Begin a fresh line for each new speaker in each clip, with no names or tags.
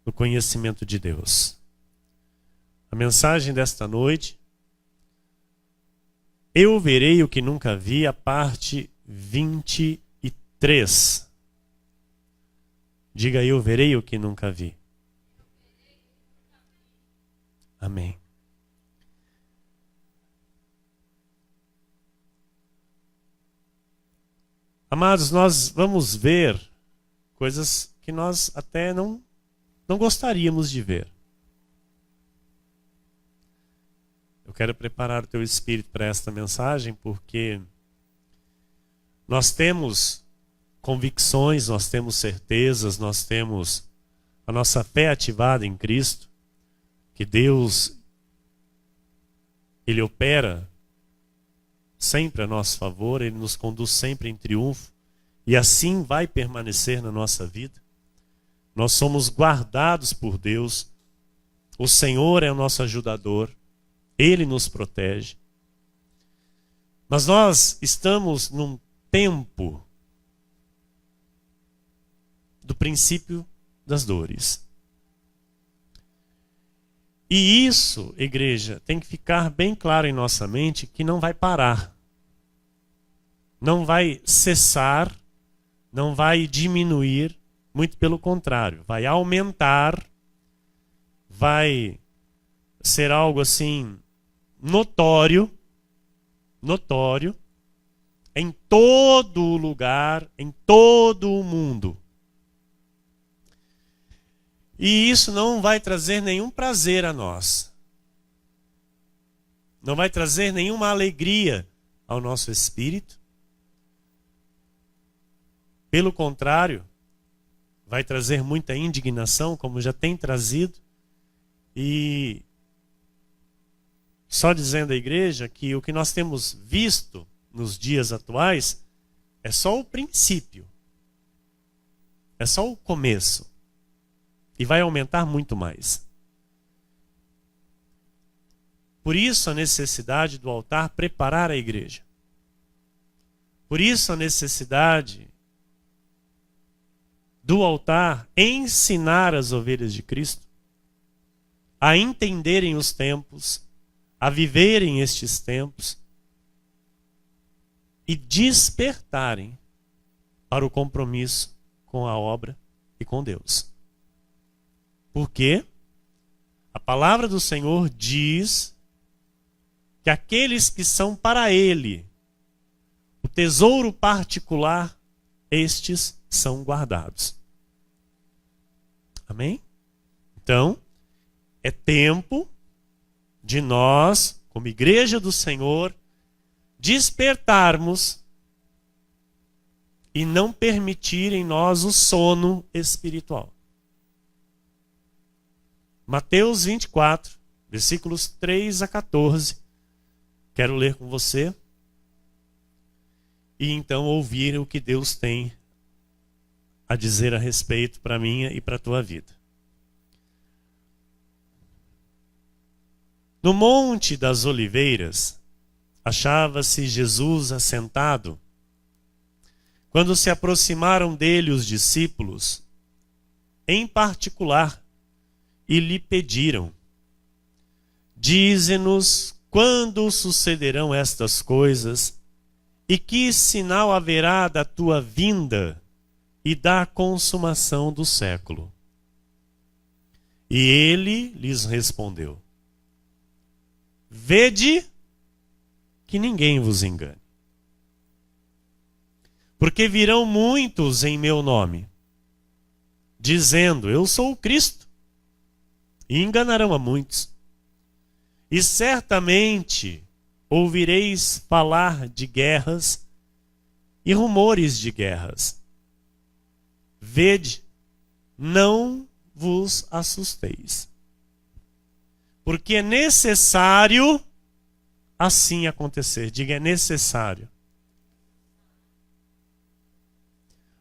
no conhecimento de Deus. A mensagem desta noite: eu verei o que nunca vi, a parte 23. Diga: eu verei o que nunca vi. Amém. Amados, nós vamos ver coisas que nós até não gostaríamos de ver. Eu quero preparar o teu espírito para esta mensagem, porque nós temos convicções, nós temos certezas, nós temos a nossa fé ativada em Cristo, que Deus, Ele opera sempre a nosso favor, Ele nos conduz sempre em triunfo, e assim vai permanecer na nossa vida. Nós somos guardados por Deus, o Senhor é o nosso ajudador, Ele nos protege. Mas nós estamos num tempo do princípio das dores. E isso, igreja, tem que ficar bem claro em nossa mente que não vai parar. Não vai cessar, não vai diminuir, muito pelo contrário, vai aumentar, vai ser algo assim notório, em todo lugar, em todo o mundo. E isso não vai trazer nenhum prazer a nós. Não vai trazer nenhuma alegria ao nosso espírito. Pelo contrário, vai trazer muita indignação, como já tem trazido. E só dizendo à igreja que o que nós temos visto nos dias atuais é só o princípio. É só o começo. E vai aumentar muito mais. Por isso a necessidade do altar preparar a igreja. Por isso a necessidade do altar ensinar as ovelhas de Cristo a entenderem os tempos, a viverem estes tempos e despertarem para o compromisso com a obra e com Deus. Porque a palavra do Senhor diz que aqueles que são para Ele o tesouro particular, estes são guardados. Amém? Então, é tempo de nós, como igreja do Senhor, despertarmos e não permitir em nós o sono espiritual. Mateus 24, versículos 3 a 14. Quero ler com você e então ouvir o que Deus tem a dizer a respeito para a minha e para a tua vida. No Monte das Oliveiras, achava-se Jesus assentado. Quando se aproximaram dele os discípulos, em particular, e lhe pediram: dize-nos quando sucederão estas coisas, e que sinal haverá da tua vinda e da consumação do século. E ele lhes respondeu: vede que ninguém vos engane. Porque virão muitos em meu nome, dizendo: eu sou o Cristo, e enganarão a muitos. E certamente ouvireis falar de guerras e rumores de guerras. Vede, não vos assusteis, porque é necessário assim acontecer. Diga: é necessário.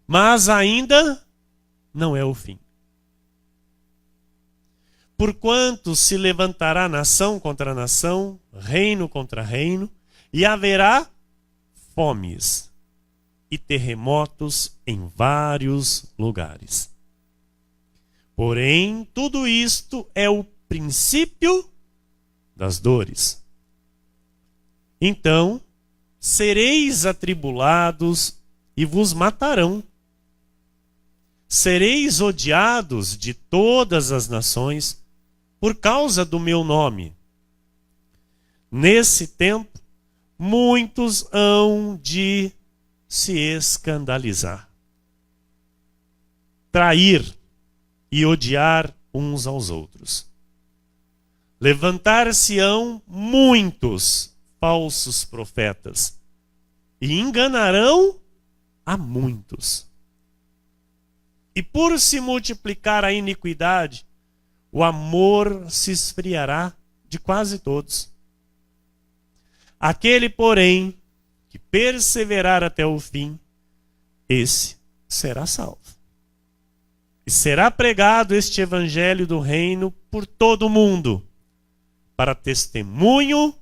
Mas ainda não é o fim. Porquanto se levantará nação contra nação, reino contra reino, e haverá fomes e terremotos em vários lugares. Porém, tudo isto é o princípio das dores. Então, sereis atribulados e vos matarão. Sereis odiados de todas as nações por causa do meu nome. Nesse tempo, muitos hão de se escandalizar, trair e odiar uns aos outros. Levantar-se-ão muitos falsos profetas e enganarão a muitos. E por se multiplicar a iniquidade, o amor se esfriará de quase todos. Aquele, porém, que perseverar até o fim, esse será salvo. E será pregado este evangelho do reino por todo o mundo, para testemunho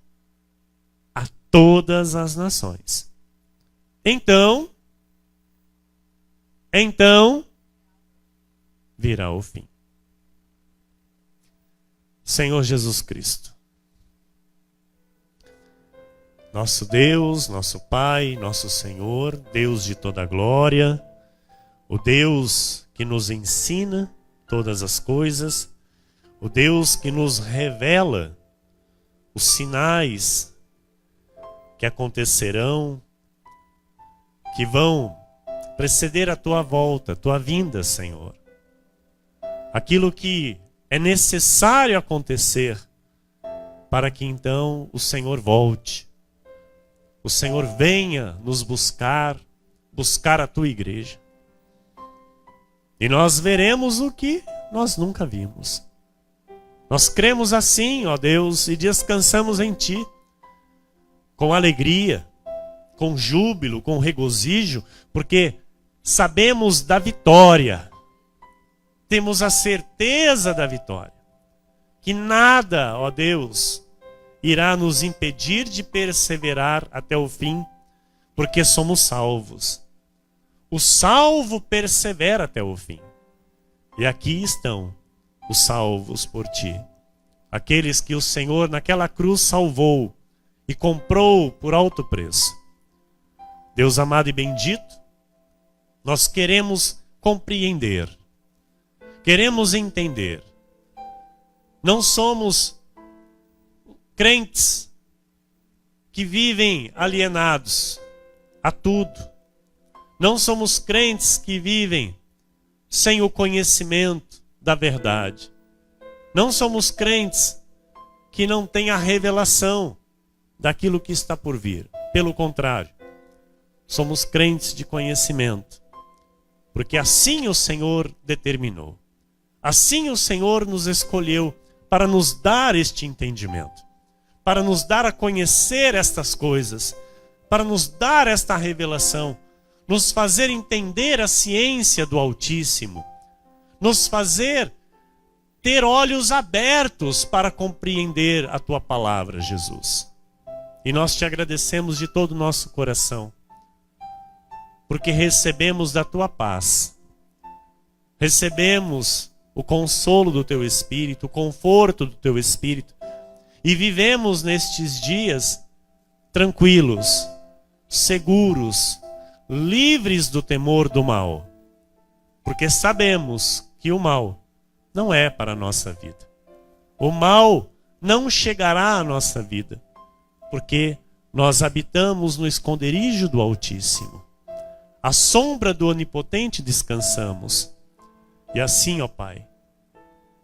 a todas as nações. Então virá o fim. Senhor Jesus Cristo, nosso Deus, nosso Pai, nosso Senhor, Deus de toda glória, o Deus que nos ensina todas as coisas, o Deus que nos revela os sinais que acontecerão, que vão preceder a tua volta, a tua vinda, Senhor. Aquilo que é necessário acontecer para que então o Senhor volte. O Senhor venha nos buscar a tua igreja. E nós veremos o que nós nunca vimos. Nós cremos assim, ó Deus, e descansamos em Ti, com alegria, com júbilo, com regozijo, porque sabemos da vitória. Temos a certeza da vitória. Que nada, ó Deus, irá nos impedir de perseverar até o fim, porque somos salvos. O salvo persevera até o fim. E aqui estão os salvos por Ti. Aqueles que o Senhor naquela cruz salvou e comprou por alto preço. Deus amado e bendito, nós queremos compreender. Queremos entender. Não somos crentes que vivem alienados a tudo. Não somos crentes que vivem sem o conhecimento da verdade. Não somos crentes que não têm a revelação daquilo que está por vir. Pelo contrário, somos crentes de conhecimento. Porque assim o Senhor determinou. Assim o Senhor nos escolheu para nos dar este entendimento. Para nos dar a conhecer estas coisas. Para nos dar esta revelação. Nos fazer entender a ciência do Altíssimo, nos fazer ter olhos abertos para compreender a Tua palavra, Jesus. E nós Te agradecemos de todo o nosso coração, porque recebemos da Tua paz, recebemos o consolo do Teu Espírito, o conforto do Teu Espírito, e vivemos nestes dias tranquilos, seguros, livres do temor do mal, porque sabemos que o mal não é para a nossa vida. O mal não chegará à nossa vida, porque nós habitamos no esconderijo do Altíssimo. À sombra do Onipotente descansamos. E assim, ó Pai,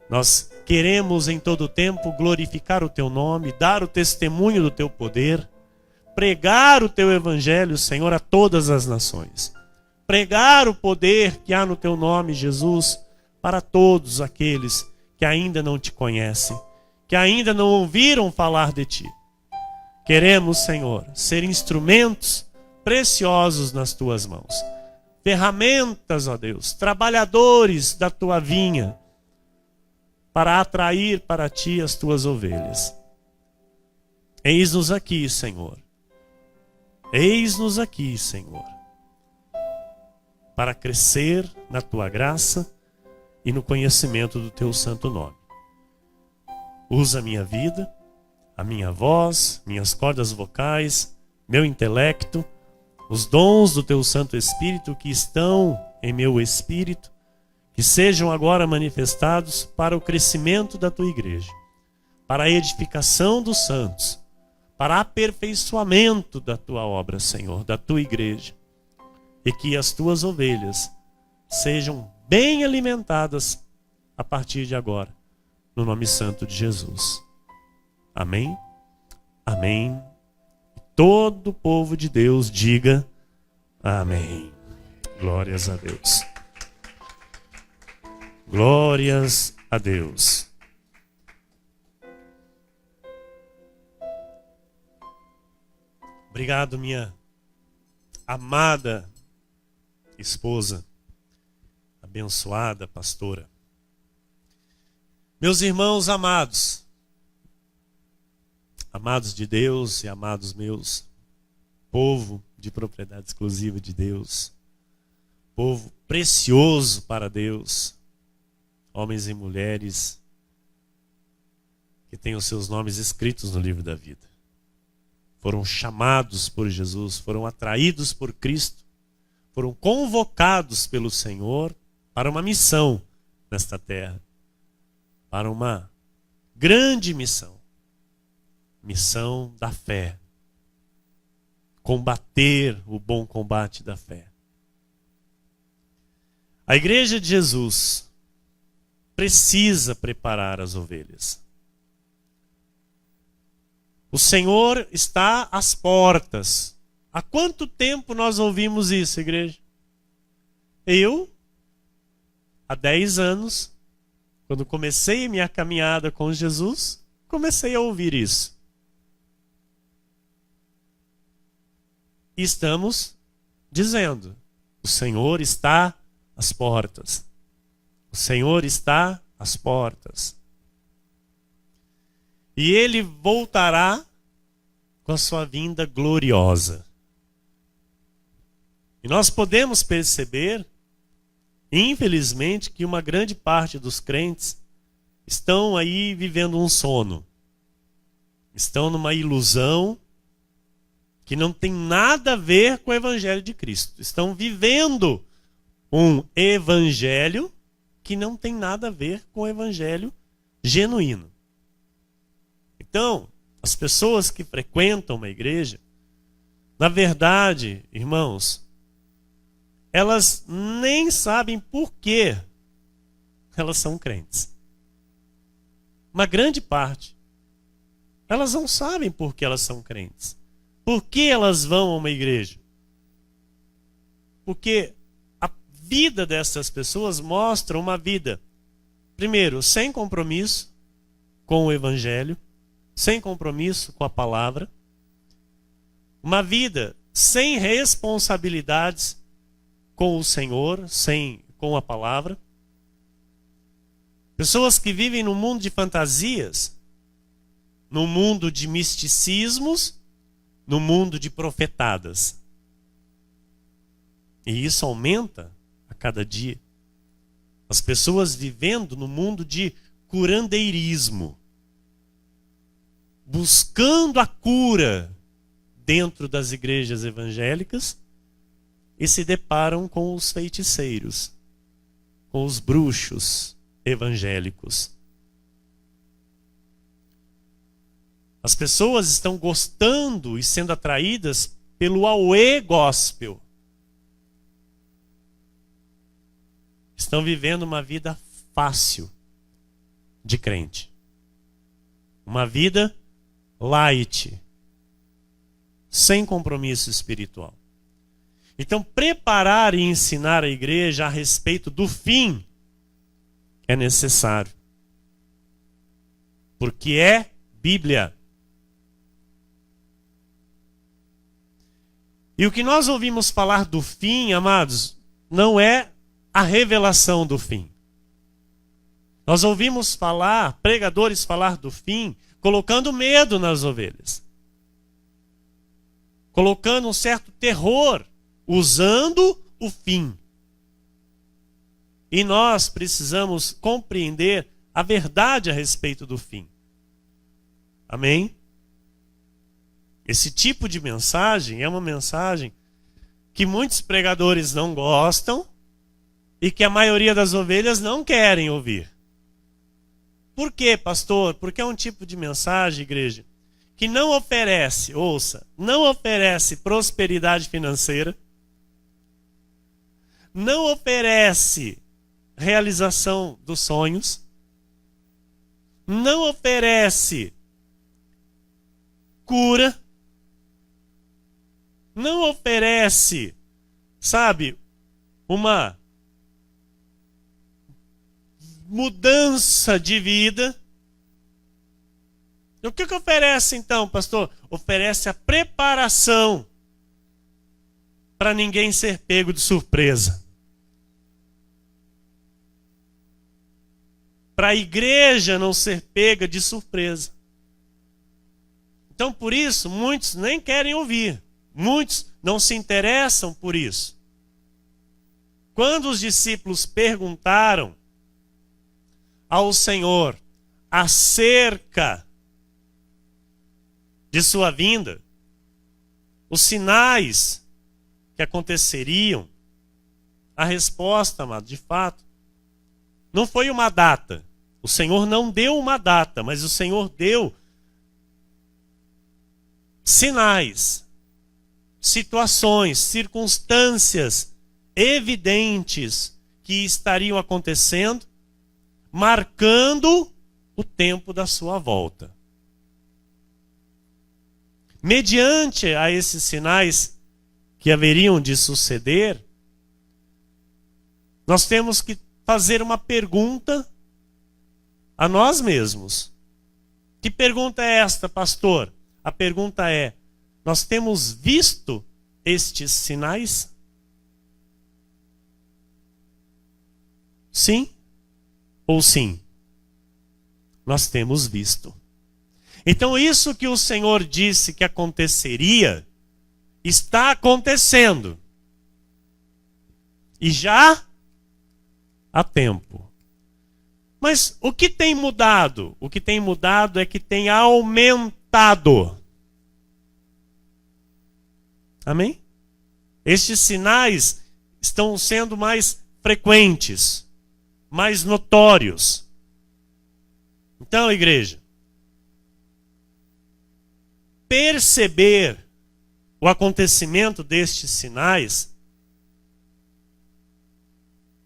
nós queremos em todo o tempo glorificar o Teu nome, dar o testemunho do Teu poder, pregar o Teu Evangelho, Senhor, a todas as nações. Pregar o poder que há no Teu nome, Jesus, para todos aqueles que ainda não Te conhecem, que ainda não ouviram falar de Ti. Queremos, Senhor, ser instrumentos preciosos nas Tuas mãos. Ferramentas, ó Deus, trabalhadores da Tua vinha, para atrair para Ti as Tuas ovelhas. Eis-nos aqui, Senhor. Eis-nos aqui, Senhor, para crescer na Tua graça e no conhecimento do teu santo nome. Usa a minha vida, a minha voz, minhas cordas vocais, meu intelecto, os dons do teu Santo Espírito que estão em meu espírito, que sejam agora manifestados para o crescimento da tua igreja, para a edificação dos santos, para aperfeiçoamento da tua obra, Senhor, da tua igreja, e que as tuas ovelhas sejam bem alimentadas a partir de agora, no nome santo de Jesus. Amém? Amém. Todo o povo de Deus diga amém. Glórias a Deus. Glórias a Deus. Obrigado, minha amada esposa, abençoada pastora. Meus irmãos amados, amados de Deus e amados meus, povo de propriedade exclusiva de Deus, povo precioso para Deus, homens e mulheres que têm os seus nomes escritos no livro da vida. Foram chamados por Jesus, foram atraídos por Cristo, foram convocados pelo Senhor para uma missão nesta terra, para uma grande missão, missão da fé, combater o bom combate da fé. A igreja de Jesus precisa preparar as ovelhas. O Senhor está às portas. Há quanto tempo nós ouvimos isso, igreja? Eu, há 10 anos, quando comecei minha caminhada com Jesus, comecei a ouvir isso. E estamos dizendo, o Senhor está às portas. O Senhor está às portas. E Ele voltará com a sua vinda gloriosa. E nós podemos perceber, infelizmente, que uma grande parte dos crentes estão aí vivendo um sono. Estão numa ilusão que não tem nada a ver com o Evangelho de Cristo. Estão vivendo um Evangelho que não tem nada a ver com o Evangelho genuíno. Então, as pessoas que frequentam uma igreja, na verdade, irmãos, elas nem sabem por que elas são crentes. Uma grande parte. Elas não sabem por que elas são crentes. Por que elas vão a uma igreja? Porque a vida dessas pessoas mostra uma vida, primeiro, sem compromisso com o Evangelho, sem compromisso com a palavra, uma vida sem responsabilidades com o Senhor, com a palavra. Pessoas que vivem num mundo de fantasias, num mundo de misticismos, num mundo de profetadas. E isso aumenta a cada dia. As pessoas vivendo no mundo de curandeirismo, buscando a cura dentro das igrejas evangélicas e se deparam com os feiticeiros, com os bruxos evangélicos. As pessoas estão gostando e sendo atraídas pelo auê gospel. Estão vivendo uma vida fácil de crente. Uma vida light, sem compromisso espiritual. Então, preparar e ensinar a igreja a respeito do fim é necessário. Porque é Bíblia. E o que nós ouvimos falar do fim, amados, não é a revelação do fim. Nós ouvimos falar, pregadores falar do fim, colocando medo nas ovelhas. Colocando um certo terror, usando o fim. E nós precisamos compreender a verdade a respeito do fim. Amém? Esse tipo de mensagem é uma mensagem que muitos pregadores não gostam e que a maioria das ovelhas não querem ouvir. Por quê, pastor? Porque é um tipo de mensagem, igreja, que não oferece, ouça, não oferece prosperidade financeira, não oferece realização dos sonhos, não oferece cura, não oferece, sabe, uma mudança de vida. E o que oferece então, pastor? Oferece a preparação para ninguém ser pego de surpresa. Para a igreja não ser pega de surpresa. Então, por isso, muitos nem querem ouvir. Muitos não se interessam por isso. Quando os discípulos perguntaram ao Senhor acerca de sua vinda, os sinais que aconteceriam, a resposta, amado, de fato, não foi uma data. O Senhor não deu uma data, mas o Senhor deu sinais, situações, circunstâncias evidentes que estariam acontecendo, marcando o tempo da sua volta. Mediante a esses sinais que haveriam de suceder, nós temos que fazer uma pergunta a nós mesmos. Que pergunta é esta, pastor? A pergunta é: nós temos visto estes sinais? Sim ou sim? Nós temos visto. Então isso que o Senhor disse que aconteceria, está acontecendo. E já há tempo. Mas o que tem mudado? O que tem mudado é que tem aumentado. Amém? Estes sinais estão sendo mais frequentes, mais notórios. Então, igreja, perceber o acontecimento destes sinais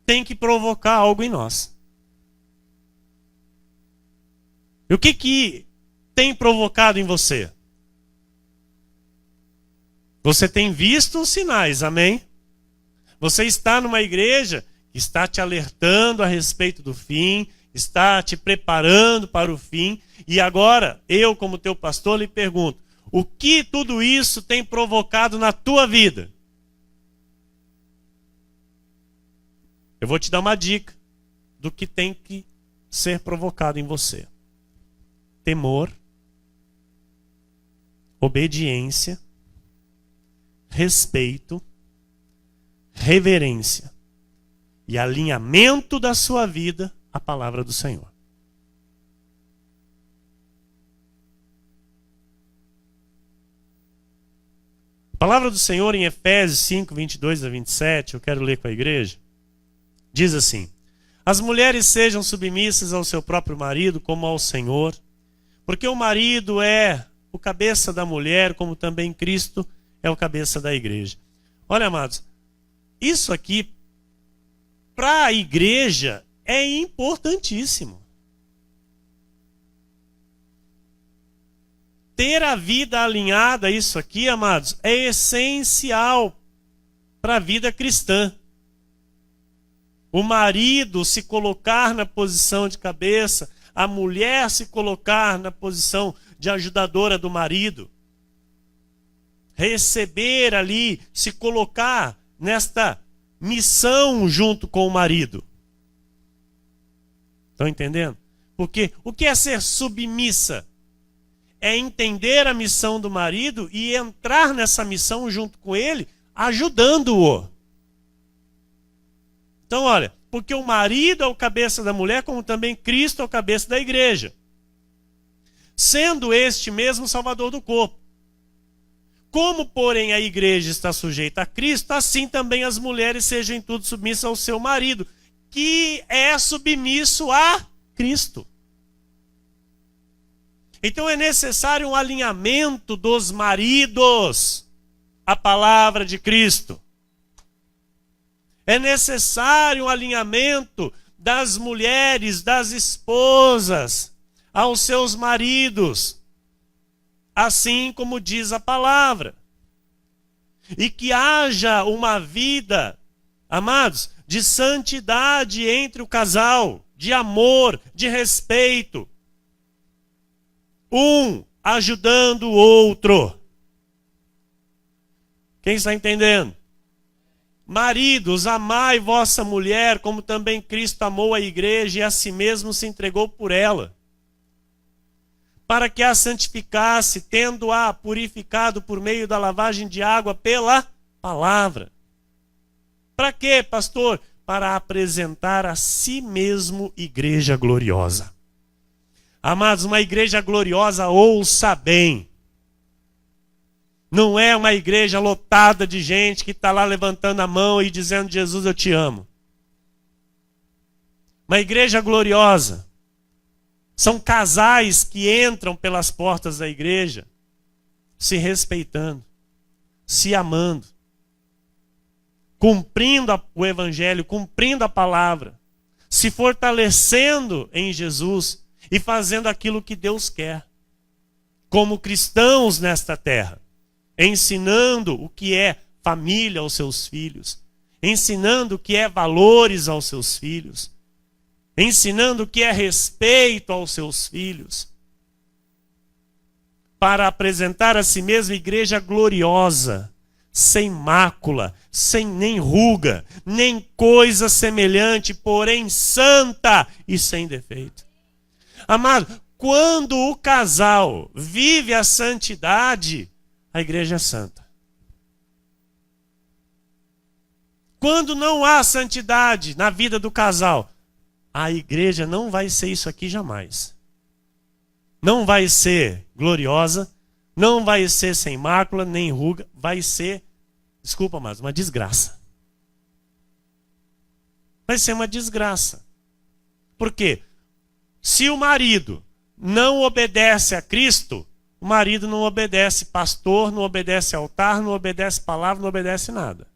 tem que provocar algo em nós. E o que tem provocado em você? Você tem visto os sinais, amém? Você está numa igreja que está te alertando a respeito do fim, está te preparando para o fim, e agora, eu como teu pastor lhe pergunto, o que tudo isso tem provocado na tua vida? Eu vou te dar uma dica do que tem que ser provocado em você. Temor, obediência, respeito, reverência e alinhamento da sua vida à palavra do Senhor. A palavra do Senhor em Efésios 5, 22 a 27, eu quero ler com a igreja, diz assim: as mulheres sejam submissas ao seu próprio marido como ao Senhor, porque o marido é o cabeça da mulher, como também Cristo é o cabeça da igreja. Olha, amados, isso aqui, para a igreja, é importantíssimo. Ter a vida alinhada a isso aqui, amados, é essencial para a vida cristã. O marido se colocar na posição de cabeça, a mulher se colocar na posição de ajudadora do marido. Receber ali, se colocar nesta missão junto com o marido. Estão entendendo? Porque o que é ser submissa? É entender a missão do marido e entrar nessa missão junto com ele, ajudando-o. Então, olha, porque o marido é o cabeça da mulher, como também Cristo é o cabeça da igreja, sendo este mesmo Salvador do corpo. Como, porém, a igreja está sujeita a Cristo, assim também as mulheres sejam em tudo submissas ao seu marido, que é submisso a Cristo. Então é necessário um alinhamento dos maridos à palavra de Cristo. É necessário um alinhamento das mulheres, das esposas, aos seus maridos, assim como diz a palavra. E que haja uma vida, amados, de santidade entre o casal, de amor, de respeito. Um ajudando o outro. Quem está entendendo? Maridos, amai vossa mulher, como também Cristo amou a igreja e a si mesmo se entregou por ela, para que a santificasse, tendo-a purificado por meio da lavagem de água pela palavra. Para quê, pastor? Para apresentar a si mesmo igreja gloriosa. Amados, uma igreja gloriosa, ouça bem. Não é uma igreja lotada de gente que está lá levantando a mão e dizendo: Jesus, eu te amo. Uma igreja gloriosa são casais que entram pelas portas da igreja se respeitando, se amando, cumprindo o evangelho, cumprindo a palavra, se fortalecendo em Jesus e fazendo aquilo que Deus quer, como cristãos nesta terra, ensinando o que é família aos seus filhos, ensinando o que é valores aos seus filhos, ensinando o que é respeito aos seus filhos, para apresentar a si mesma igreja gloriosa, sem mácula, sem nem ruga, nem coisa semelhante, porém santa e sem defeito. Amado, quando o casal vive a santidade, a igreja é santa. Quando não há santidade na vida do casal, a igreja não vai ser isso aqui jamais. Não vai ser gloriosa, não vai ser sem mácula, nem ruga, vai ser, desculpa, mas uma desgraça. Vai ser uma desgraça. Por quê? Se o marido não obedece a Cristo, o marido não obedece pastor, não obedece altar, não obedece palavra, não obedece nada.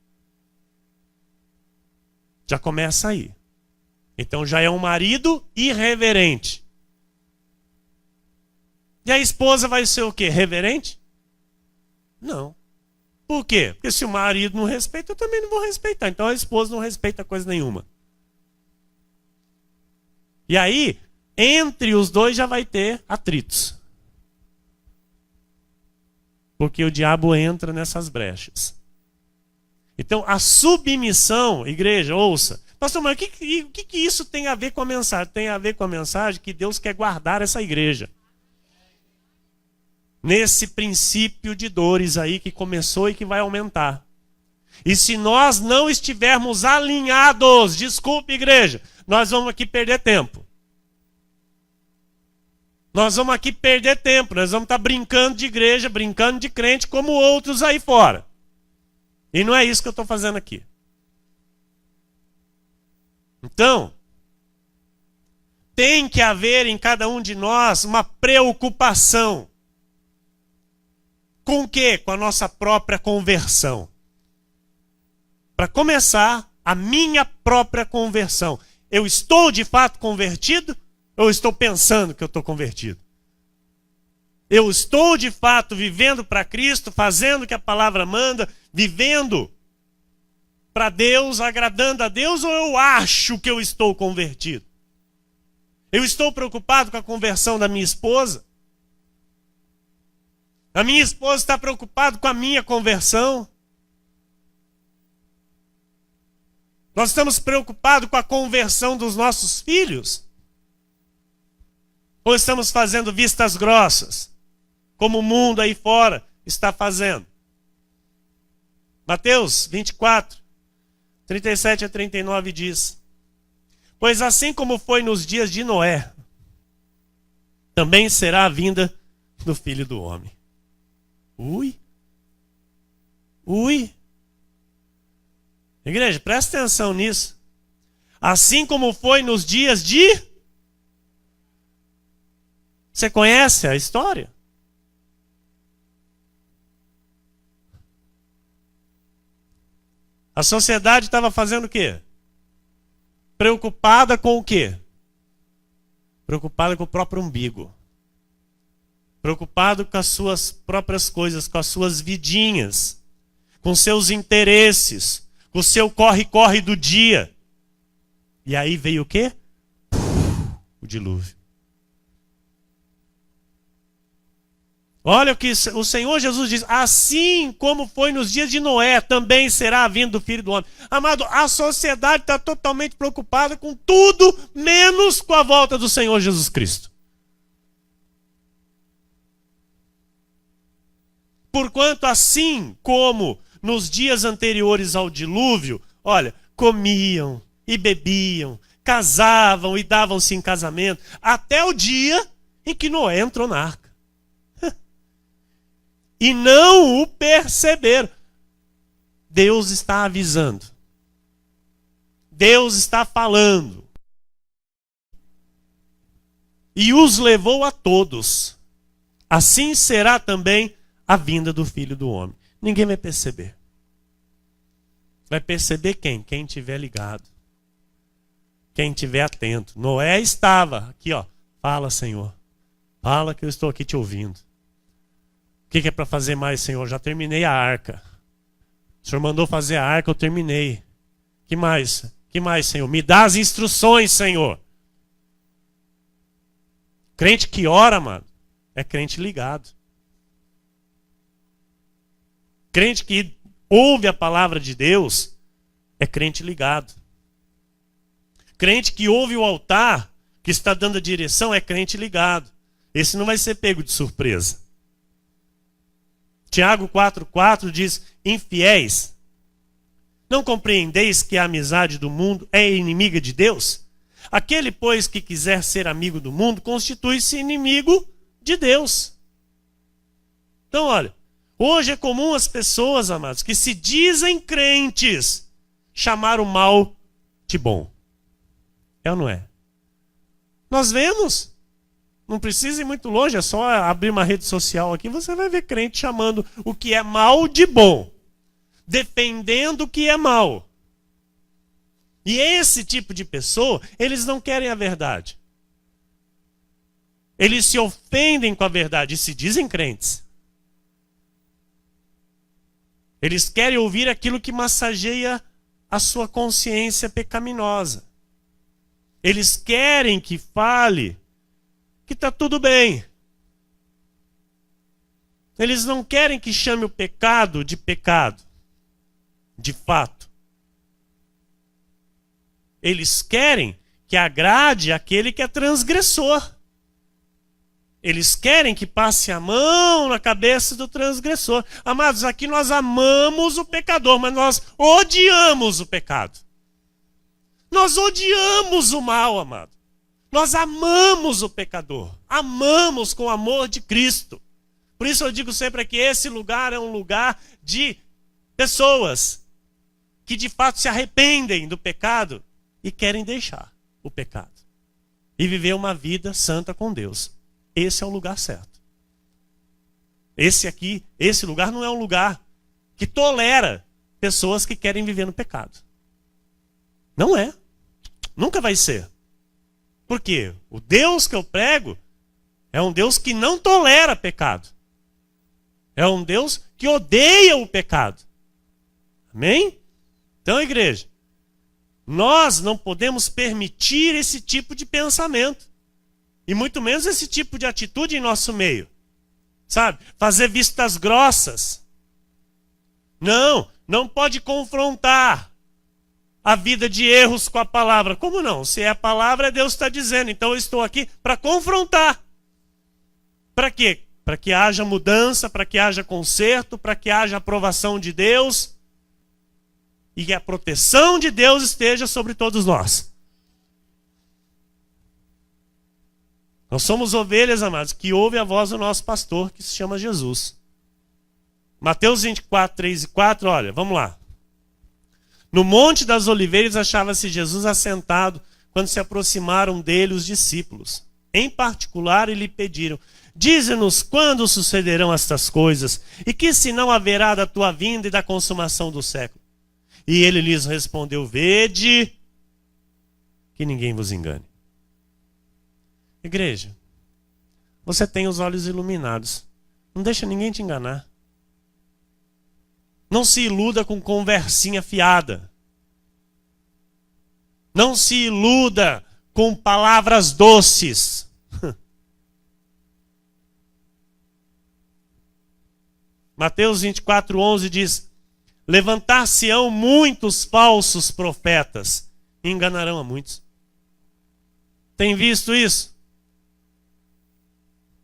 Já começa aí. Então já é um marido irreverente. E a esposa vai ser o quê? Reverente? Não. Por quê? Porque se o marido não respeita, eu também não vou respeitar. Então a esposa não respeita coisa nenhuma. E aí, entre os dois já vai ter atritos. Porque o diabo entra nessas brechas. Então a submissão, igreja, ouça. Pastor, mas o que isso tem a ver com a mensagem? Tem a ver com a mensagem que Deus quer guardar essa igreja. Nesse princípio de dores aí que começou e que vai aumentar. E se nós não estivermos alinhados, desculpe, igreja, nós vamos aqui perder tempo. Nós vamos aqui perder tempo, nós vamos estar brincando de igreja, brincando de crente como outros aí fora. E não é isso que eu estou fazendo aqui. Então, tem que haver em cada um de nós uma preocupação. Com o quê? Com a nossa própria conversão. Para começar, a minha própria conversão. Eu estou de fato convertido? Ou estou pensando que eu estou convertido? Eu estou de fato vivendo para Cristo, fazendo o que a palavra manda, vivendo para Deus, agradando a Deus, ou eu acho que eu estou convertido? Eu estou preocupado com a conversão da minha esposa? A minha esposa está preocupada com a minha conversão? Nós estamos preocupados com a conversão dos nossos filhos? Ou estamos fazendo vistas grossas, como o mundo aí fora está fazendo? Mateus 24, 37 a 39 diz: Pois assim como foi nos dias de Noé, também será a vinda do Filho do Homem. Ui. Igreja, presta atenção nisso. Assim como foi nos dias de... Você conhece a história? A sociedade estava fazendo o quê? Preocupada com o quê? Preocupada com o próprio umbigo. Preocupado com as suas próprias coisas, com as suas vidinhas, com seus interesses, com o seu corre-corre do dia. E aí veio o quê? O dilúvio. Olha o que o Senhor Jesus diz: assim como foi nos dias de Noé, também será a vinda do Filho do Homem. Amado, a sociedade está totalmente preocupada com tudo, menos com a volta do Senhor Jesus Cristo. Porquanto assim como nos dias anteriores ao dilúvio, olha, comiam e bebiam, casavam e davam-se em casamento, até o dia em que Noé entrou na arca. E não o perceberam. Deus está avisando. Deus está falando. E os levou a todos. Assim será também a vinda do Filho do Homem. Ninguém vai perceber. Vai perceber quem? Quem estiver ligado. Quem estiver atento. Noé estava aqui, ó. Fala, Senhor. Fala que eu estou aqui te ouvindo. O que é para fazer mais, Senhor? Já terminei a arca. O Senhor mandou fazer a arca, eu terminei. Que mais? Que mais, Senhor? Me dá as instruções, Senhor. Crente que ora, mano, é crente ligado. Crente que ouve a palavra de Deus é crente ligado. Crente que ouve o altar, que está dando a direção, é crente ligado. Esse não vai ser pego de surpresa. Tiago 4,4 diz: infiéis, não compreendeis que a amizade do mundo é inimiga de Deus? Aquele, pois, que quiser ser amigo do mundo, constitui-se inimigo de Deus. Então, olha, hoje é comum as pessoas, amados, que se dizem crentes, chamar o mal de bom. É ou não é? Nós vemos. Não precisa ir muito longe, é só abrir uma rede social aqui, você vai ver crente chamando o que é mal de bom. Defendendo o que é mal. E esse tipo de pessoa, eles não querem a verdade. Eles se ofendem com a verdade e se dizem crentes. Eles querem ouvir aquilo que massageia a sua consciência pecaminosa. Eles querem que fale que está tudo bem. Eles não querem que chame o pecado, de fato. Eles querem que agrade aquele que é transgressor. Eles querem que passe a mão na cabeça do transgressor. Amados, aqui nós amamos o pecador, mas nós odiamos o pecado. Nós odiamos o mal, amado. Nós amamos o pecador. Amamos com o amor de Cristo. Por isso eu digo sempre que esse lugar é um lugar de pessoas que de fato se arrependem do pecado e querem deixar o pecado. E viver uma vida santa com Deus. Esse é o lugar certo. Esse lugar não é um lugar que tolera pessoas que querem viver no pecado. Não é. Nunca vai ser. Por quê? O Deus que eu prego é um Deus que não tolera pecado. É um Deus que odeia o pecado. Amém? Então, igreja, nós não podemos permitir esse tipo de pensamento. E muito menos esse tipo de atitude em nosso meio. Sabe? Fazer vistas grossas. Não pode confrontar a vida de erros com a palavra. Como não? Se é a palavra, Deus está dizendo. Então eu estou aqui para confrontar. Para quê? Para que haja mudança, para que haja conserto, para que haja aprovação de Deus e que a proteção de Deus esteja sobre todos nós. Nós somos ovelhas, amados, que ouvem a voz do nosso pastor, que se chama Jesus. Mateus 24, 3 e 4, olha, vamos lá. No Monte das Oliveiras achava-se Jesus assentado quando se aproximaram dele os discípulos. Em particular, lhe pediram: dize-nos quando sucederão estas coisas, e que sinal haverá da tua vinda e da consumação do século. E ele lhes respondeu: vede que ninguém vos engane. Igreja, você tem os olhos iluminados. Não deixa ninguém te enganar. Não se iluda com conversinha fiada. Não se iluda com palavras doces. Mateus 24:11 diz: levantar-se-ão muitos falsos profetas e enganarão a muitos. Tem visto isso?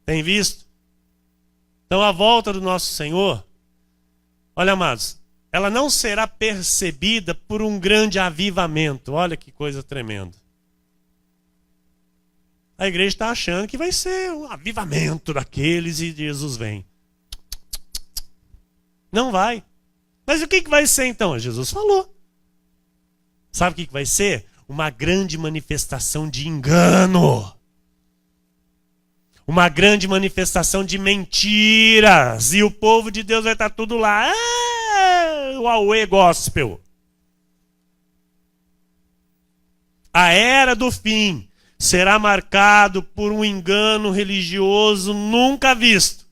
Tem visto? Então a volta do nosso Senhor, olha, amados, ela não será percebida por um grande avivamento. Olha que coisa tremenda. A igreja está achando que vai ser um avivamento daqueles e Jesus vem. Não vai. Mas o que vai ser então? Jesus falou. Sabe o que vai ser? Uma grande manifestação de engano. Uma grande manifestação de mentiras. E o povo de Deus vai estar tudo lá. O Aue Gospel. A era do fim será marcado por um engano religioso nunca visto.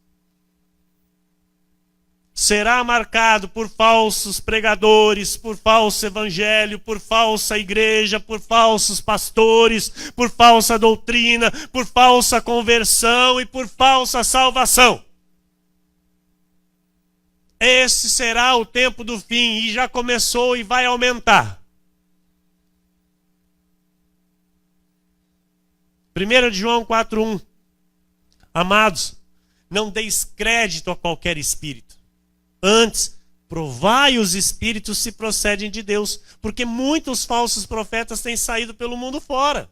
Será marcado por falsos pregadores, por falso evangelho, por falsa igreja, por falsos pastores, por falsa doutrina, por falsa conversão e por falsa salvação. Esse será o tempo do fim e já começou e vai aumentar. 1 João 4:1. Amados, não deis crédito a qualquer espírito. Antes, provai os espíritos se procedem de Deus, porque muitos falsos profetas têm saído pelo mundo fora.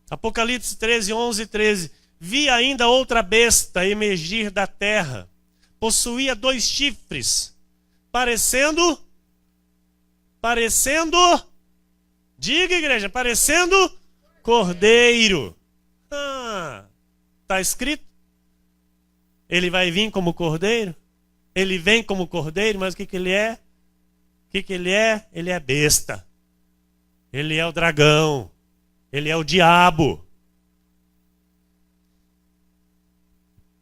Apocalipse 13:11 e 13. Vi ainda outra besta emergir da terra. Possuía 2 chifres, parecendo, diga, igreja, parecendo cordeiro. Está escrito? Ele vai vir como cordeiro? Ele vem como cordeiro, mas o que ele é? O que ele é? Ele é besta. Ele é o dragão. Ele é o diabo.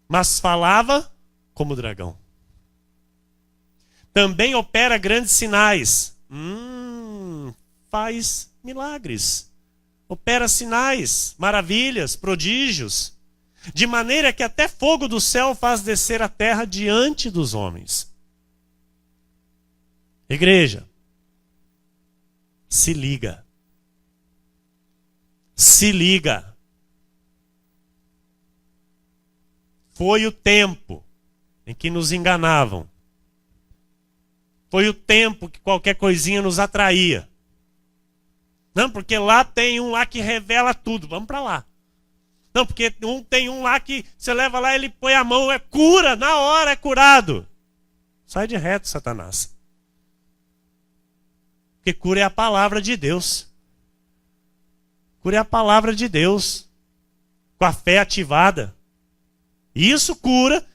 Mas falava como dragão. Também opera grandes sinais. Faz milagres. Opera sinais, maravilhas, prodígios. De maneira que até fogo do céu faz descer a terra diante dos homens. Igreja, se liga. Se liga. Foi o tempo em que nos enganavam. Foi o tempo que qualquer coisinha nos atraía. Não, porque lá tem um lá que revela tudo. Vamos para lá. Não, porque tem um lá que você leva lá, ele põe a mão, é cura, na hora é curado. Sai de reto, Satanás. Porque cura é a palavra de Deus. Cura é a palavra de Deus. Com a fé ativada. Isso cura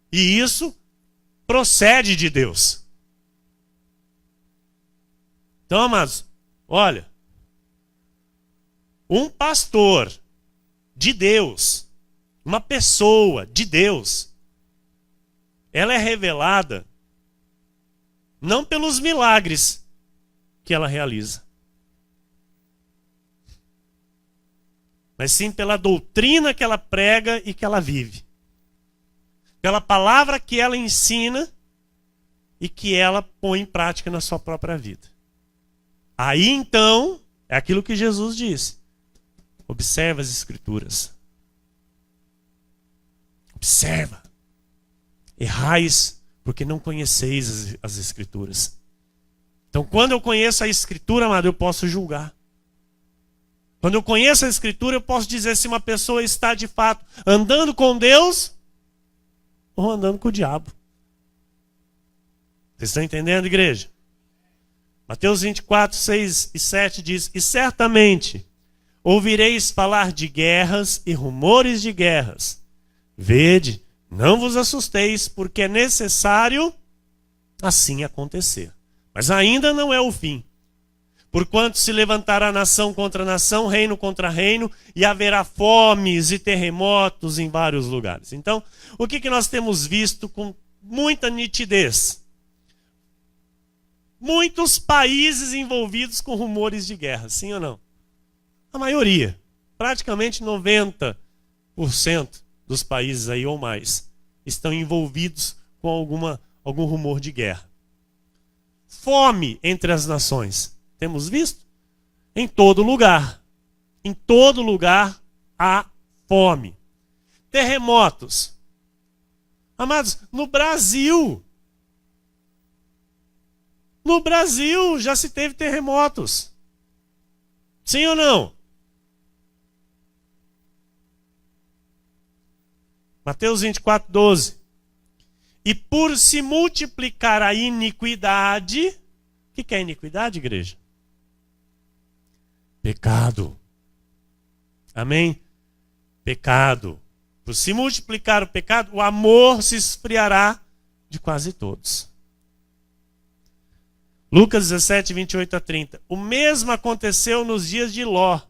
e isso procede de Deus. Então, amados, olha. Um pastor de Deus, uma pessoa de Deus, ela é revelada não pelos milagres que ela realiza, mas sim pela doutrina que ela prega e que ela vive. Pela palavra que ela ensina e que ela põe em prática na sua própria vida. Aí então, é aquilo que Jesus disse. Observa as Escrituras. Observa. Errais porque não conheceis as Escrituras. Então, quando eu conheço a Escritura, amado, eu posso julgar. Quando eu conheço a Escritura, eu posso dizer se uma pessoa está de fato andando com Deus ou andando com o diabo. Vocês estão entendendo, igreja? Mateus 24, 6 e 7 diz: E certamente ouvireis falar de guerras e rumores de guerras. Vede, não vos assusteis, porque é necessário assim acontecer. Mas ainda não é o fim. Porquanto se levantará nação contra nação, reino contra reino, e haverá fomes e terremotos em vários lugares. Então, o que nós temos visto com muita nitidez? Muitos países envolvidos com rumores de guerra, sim ou não? A maioria, praticamente 90% dos países aí ou mais, estão envolvidos com algum rumor de guerra. Fome entre as nações. Temos visto? Em todo lugar. Em todo lugar há fome. Terremotos. Amados, no Brasil já se teve terremotos. Sim ou não? Mateus 24, 12. E por se multiplicar a iniquidade... O que é iniquidade, igreja? Pecado. Amém? Pecado. Por se multiplicar o pecado, o amor se esfriará de quase todos. Lucas 17, 28 a 30. O mesmo aconteceu nos dias de Ló.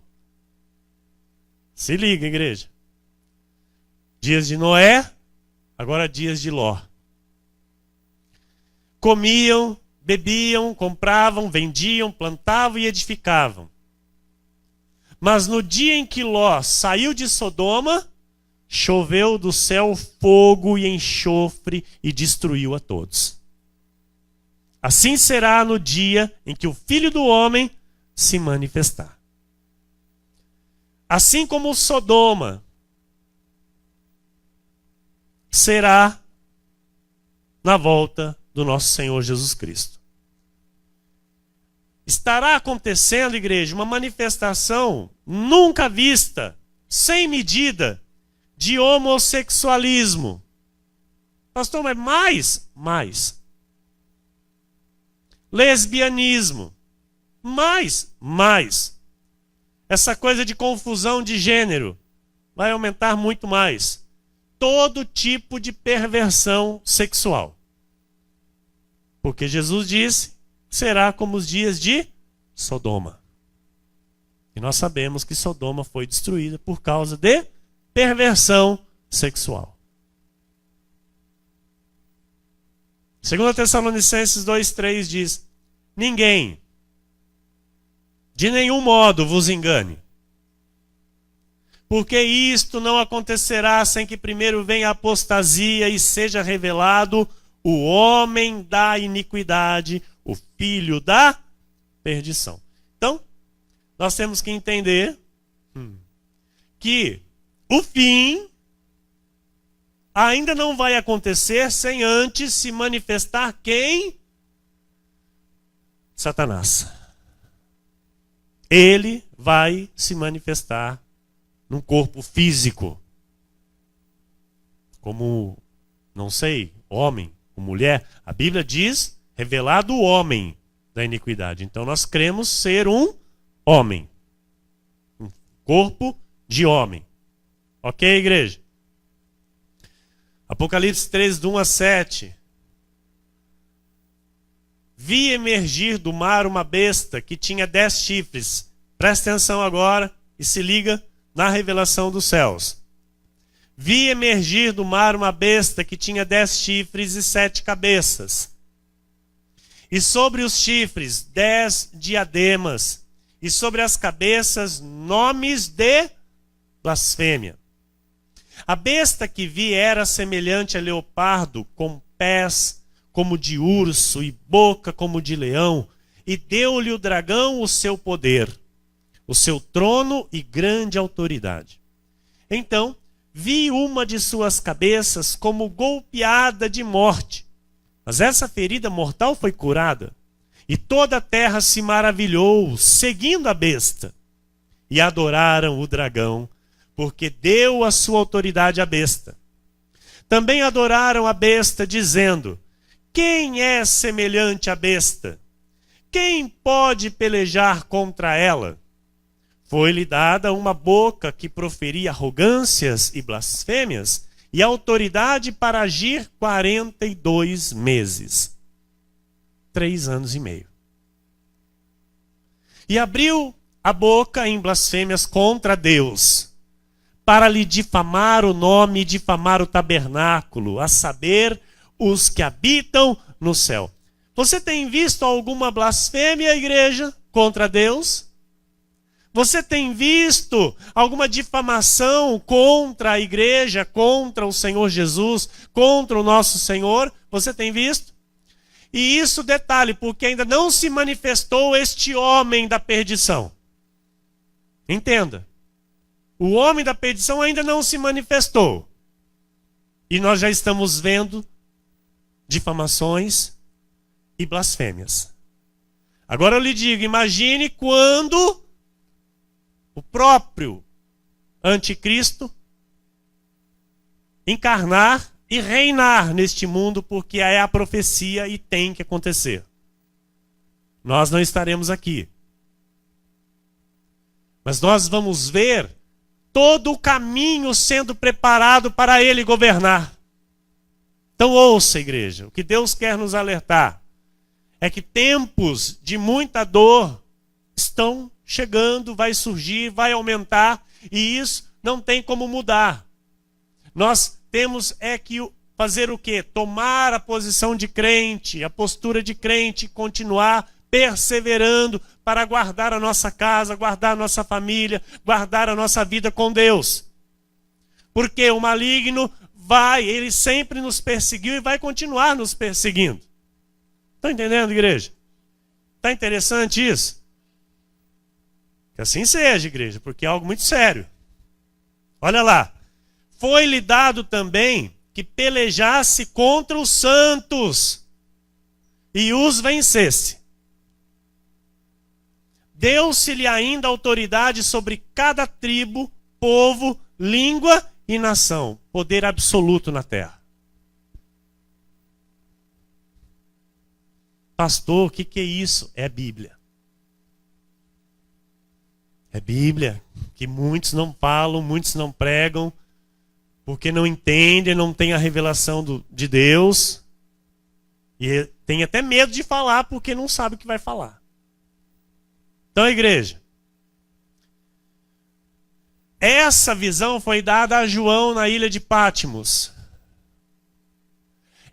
Se liga, igreja. Dias de Noé, agora dias de Ló. Comiam, bebiam, compravam, vendiam, plantavam e edificavam. Mas no dia em que Ló saiu de Sodoma, choveu do céu fogo e enxofre e destruiu a todos. Assim será no dia em que o Filho do Homem se manifestar. Assim como Sodoma será na volta do nosso Senhor Jesus Cristo. Estará acontecendo, igreja, uma manifestação nunca vista, sem medida, de homossexualismo. Pastor, mas mais. Lesbianismo. Mais. Essa coisa de confusão de gênero vai aumentar muito mais. Todo tipo de perversão sexual. Porque Jesus disse, será como os dias de Sodoma. E nós sabemos que Sodoma foi destruída por causa de perversão sexual. 2 Tessalonicenses 2,3 diz: ninguém, de nenhum modo vos engane, porque isto não acontecerá sem que primeiro venha a apostasia e seja revelado o homem da iniquidade, o filho da perdição. Então, nós temos que entender que o fim ainda não vai acontecer sem antes se manifestar quem? Satanás. Ele vai se manifestar num corpo físico. Como, não sei, homem ou mulher. A Bíblia diz, revelado o homem da iniquidade. Então nós cremos ser um homem. Um corpo de homem. Ok, igreja? Apocalipse 3, do 1 a 7. Vi emergir do mar uma besta que tinha 10 chifres. Presta atenção agora e se liga na revelação dos céus. Vi emergir do mar uma besta que tinha 10 chifres e 7 cabeças. E sobre os chifres 10 diademas. E sobre as cabeças nomes de blasfêmia. A besta que vi era semelhante a leopardo, com pés como de urso e boca como de leão, e deu-lhe o dragão o seu poder, o seu trono e grande autoridade. Então, vi uma de suas cabeças como golpeada de morte, mas essa ferida mortal foi curada, E toda a terra se maravilhou, seguindo a besta. E adoraram o dragão, porque deu a sua autoridade à besta. Também adoraram a besta, dizendo: quem é semelhante à besta? Quem pode pelejar contra ela? Foi-lhe dada uma boca que proferia arrogâncias e blasfêmias, e autoridade para agir 42 meses. 3 anos e meio. E abriu a boca em blasfêmias contra Deus, para lhe difamar o nome e difamar o tabernáculo, a saber, os que habitam no céu. Você tem visto alguma blasfêmia, igreja, contra Deus? Você tem visto alguma difamação contra a igreja, contra o Senhor Jesus, contra o nosso Senhor? Você tem visto? E isso, detalhe, porque ainda não se manifestou este homem da perdição. Entenda. O homem da perdição ainda não se manifestou. E nós já estamos vendo difamações e blasfêmias. Agora eu lhe digo, imagine quando o próprio anticristo encarnar e reinar neste mundo, porque é a profecia e tem que acontecer. Nós não estaremos aqui. Mas nós vamos ver todo o caminho sendo preparado para ele governar. Então ouça, igreja, o que Deus quer nos alertar é que tempos de muita dor estão chegando, vai surgir, vai aumentar, e isso não tem como mudar. Nós temos que fazer o quê? Tomar a posição de crente, a postura de crente, continuar perseverando para guardar a nossa casa, guardar a nossa família, guardar a nossa vida com Deus. Porque o maligno ele sempre nos perseguiu e vai continuar nos perseguindo. Estão entendendo, igreja? Está interessante isso? Que assim seja, igreja, porque é algo muito sério. Olha lá. Foi-lhe dado também que pelejasse contra os santos e os vencesse. Deu-se-lhe ainda autoridade sobre cada tribo, povo, língua e nação. Poder absoluto na terra. Pastor, o que é isso? É a Bíblia. É Bíblia, que muitos não falam, muitos não pregam, porque não entendem, não têm a revelação de Deus. E tem até medo de falar, porque não sabe o que vai falar. Então, igreja, essa visão foi dada a João na ilha de Patmos.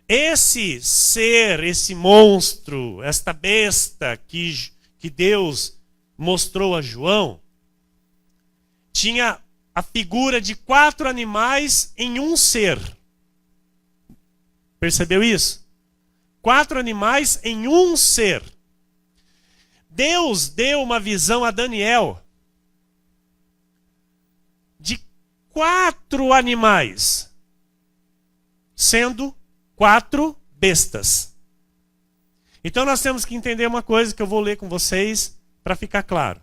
Esse ser, esse monstro, esta besta que Deus mostrou a João, tinha a figura de 4 animais em um ser. Percebeu isso? 4 animais em um ser. Deus deu uma visão a Daniel de 4 animais, sendo 4 bestas. Então nós temos que entender uma coisa que eu vou ler com vocês para ficar claro.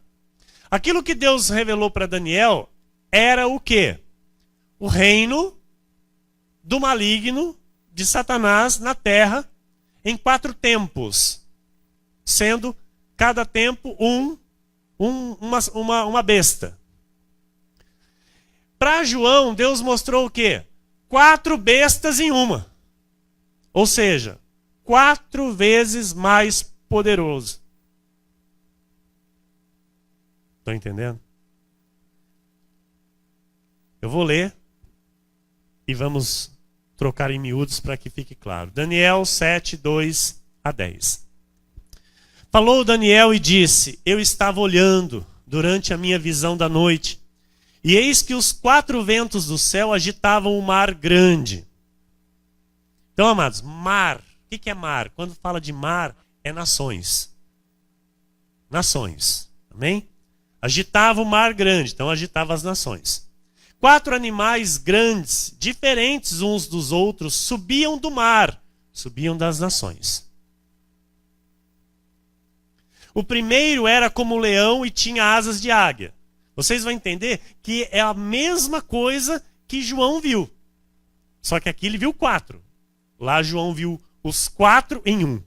Aquilo que Deus revelou para Daniel era o quê? O reino do maligno de Satanás na terra em 4 tempos, sendo cada tempo uma besta. Para João, Deus mostrou o quê? 4 bestas em uma. Ou seja, 4 vezes mais poderoso. Estão entendendo? Eu vou ler e vamos trocar em miúdos para que fique claro. Daniel 7, 2 a 10. Falou Daniel e disse: eu estava olhando durante a minha visão da noite, e eis que os 4 ventos do céu agitavam o mar grande. Então, amados, mar. O que é mar? Quando fala de mar, é nações. Nações. Amém? Agitava o mar grande, então agitava as nações. 4 animais grandes, diferentes uns dos outros, subiam do mar, subiam das nações. O primeiro era como o leão e tinha asas de águia. Vocês vão entender que é a mesma coisa que João viu. Só que aqui ele viu 4. Lá João viu os 4 em um. O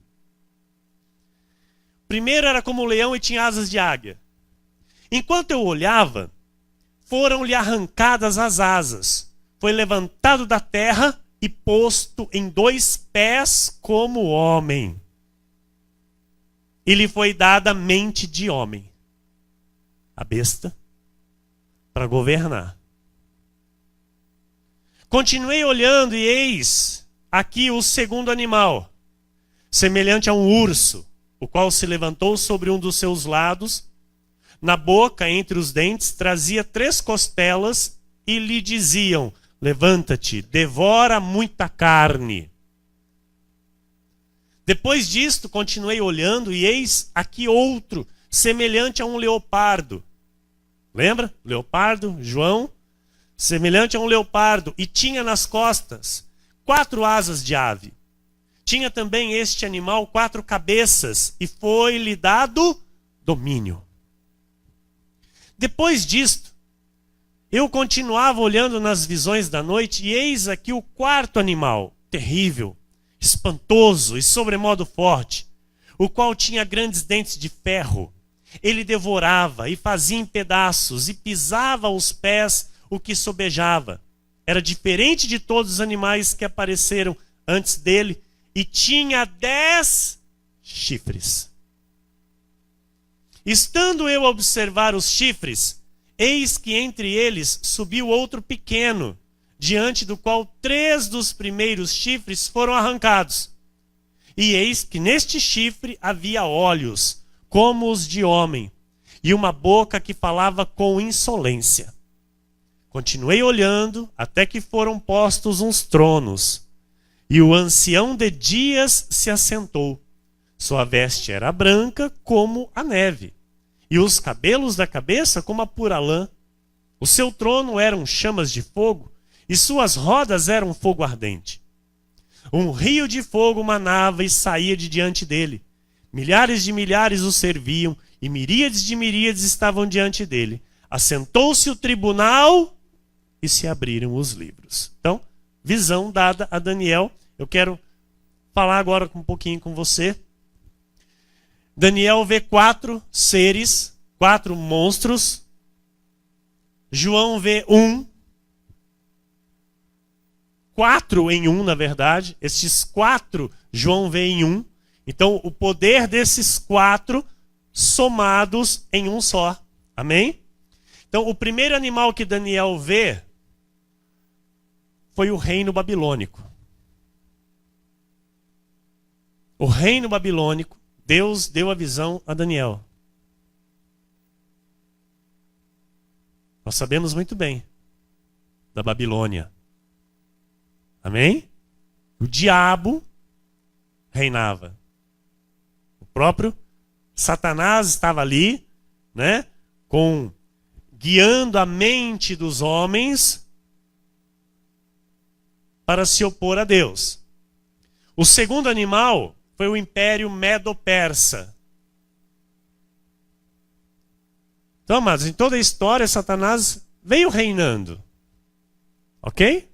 primeiro era como o leão e tinha asas de águia. Enquanto eu olhava, foram-lhe arrancadas as asas. Foi levantado da terra e posto em 2 pés como homem. E lhe foi dada mente de homem. A besta para governar. Continuei olhando e eis aqui o segundo animal, semelhante a um urso, o qual se levantou sobre um dos seus lados. Na boca, entre os dentes, trazia 3 costelas e lhe diziam: levanta-te, devora muita carne. Depois disto, continuei olhando e eis aqui outro, semelhante a um leopardo. Lembra? Leopardo, João? Semelhante a um leopardo, e tinha nas costas 4 asas de ave. Tinha também este animal 4 cabeças, e foi-lhe dado domínio. Depois disto, eu continuava olhando nas visões da noite, e eis aqui o 4º animal, terrível, espantoso e sobremodo forte, o qual tinha grandes dentes de ferro. Ele devorava e fazia em pedaços, e pisava aos pés o que sobejava. Era diferente de todos os animais que apareceram antes dele, e tinha 10 chifres. Estando eu a observar os chifres, eis que entre eles subiu outro pequeno, diante do qual 3 dos primeiros chifres foram arrancados. E eis que neste chifre havia olhos, como os de homem, e uma boca que falava com insolência. Continuei olhando, até que foram postos uns tronos, e o ancião de dias se assentou. Sua veste era branca como a neve, e os cabelos da cabeça como a pura lã. O seu trono eram chamas de fogo, e suas rodas eram fogo ardente. Um rio de fogo manava e saía de diante dele. Milhares de milhares o serviam, e miríades de miríades estavam diante dele. Assentou-se o tribunal e se abriram os livros. Então, visão dada a Daniel. Eu quero falar agora um pouquinho com você. Daniel vê 4 seres, 4 monstros. João vê 1. 4 em 1, na verdade. Estes 4 João vê em 1. Então, o poder desses 4 somados em um só. Amém? Então, o primeiro animal que Daniel vê foi o reino babilônico. O reino babilônico, Deus deu a visão a Daniel. Nós sabemos muito bem da Babilônia. Amém? O diabo reinava. O próprio Satanás estava ali, né, guiando a mente dos homens para se opor a Deus. O segundo animal foi o Império Medo-Persa. Então, amados, em toda a história, Satanás veio reinando. Ok?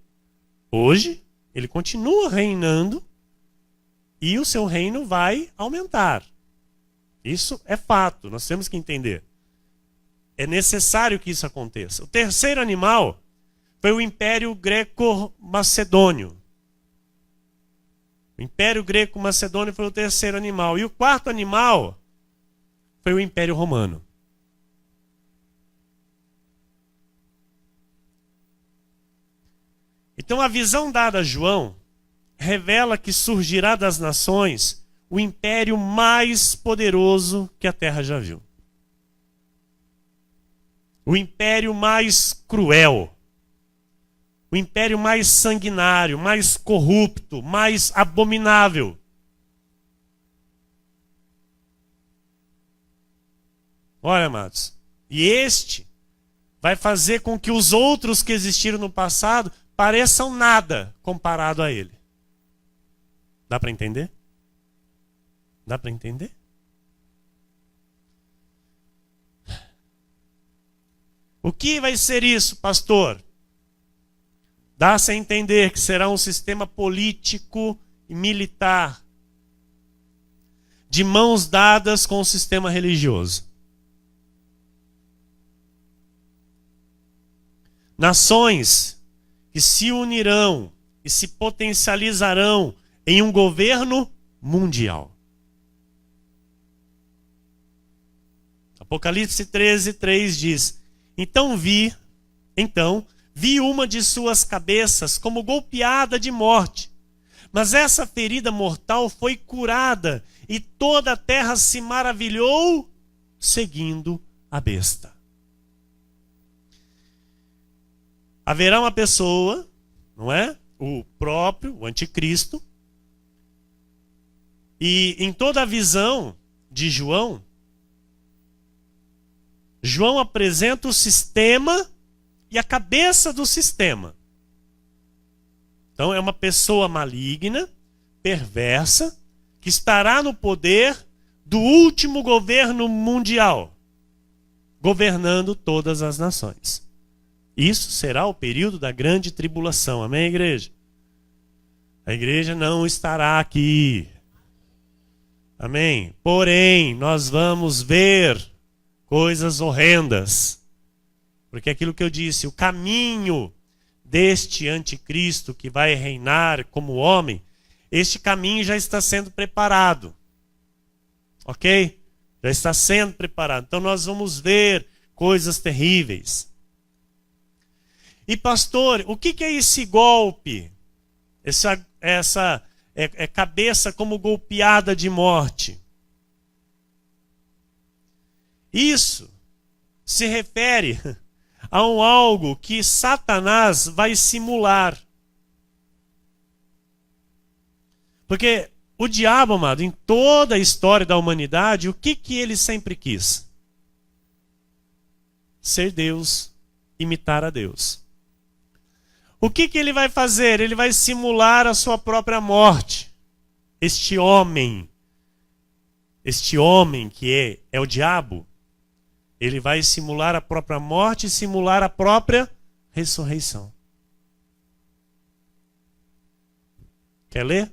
Hoje, ele continua reinando e o seu reino vai aumentar. Isso é fato, nós temos que entender. É necessário que isso aconteça. O terceiro animal foi o Império Greco-Macedônio. O Império Greco-Macedônio foi o terceiro animal. E o 4º animal foi o Império Romano. Então a visão dada a João revela que surgirá das nações o império mais poderoso que a terra já viu. O império mais cruel. O império mais sanguinário, mais corrupto, mais abominável. Olha, amados, e este vai fazer com que os outros que existiram no passado pareçam nada comparado a ele. Dá para entender? Dá para entender? O que vai ser isso, pastor? Dá-se a entender que será um sistema político e militar, de mãos dadas com o sistema religioso. Nações que se unirão e se potencializarão em um governo mundial. Apocalipse 13:3 diz: Então vi uma de suas cabeças como golpeada de morte, mas essa ferida mortal foi curada, e toda a terra se maravilhou seguindo a besta. Haverá uma pessoa, não é? O anticristo, e em toda a visão de João apresenta o sistema e a cabeça do sistema. Então é uma pessoa maligna, perversa, que estará no poder do último governo mundial, governando todas as nações. Isso será o período da grande tribulação. Amém, igreja? A igreja não estará aqui. Amém? Porém, nós vamos ver coisas horrendas. Porque aquilo que eu disse, o caminho deste anticristo que vai reinar como homem, este caminho já está sendo preparado. Ok? Já está sendo preparado. Então nós vamos ver coisas terríveis. E pastor, o que é esse golpe? Essa cabeça como golpeada de morte. Isso se refere a algo que Satanás vai simular. Porque o diabo, amado, em toda a história da humanidade, o que ele sempre quis? Ser Deus, imitar a Deus. O que ele vai fazer? Ele vai simular a sua própria morte. Este homem que é o diabo, ele vai simular a própria morte e simular a própria ressurreição. Quer ler?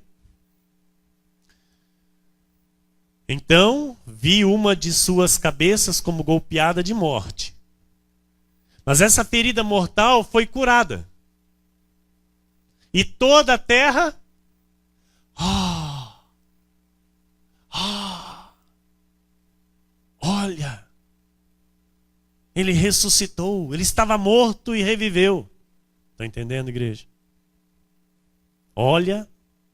Então, vi uma de suas cabeças como golpeada de morte. Mas essa ferida mortal foi curada. E toda a terra... olha, ele ressuscitou, ele estava morto e reviveu. Está entendendo, igreja? Olha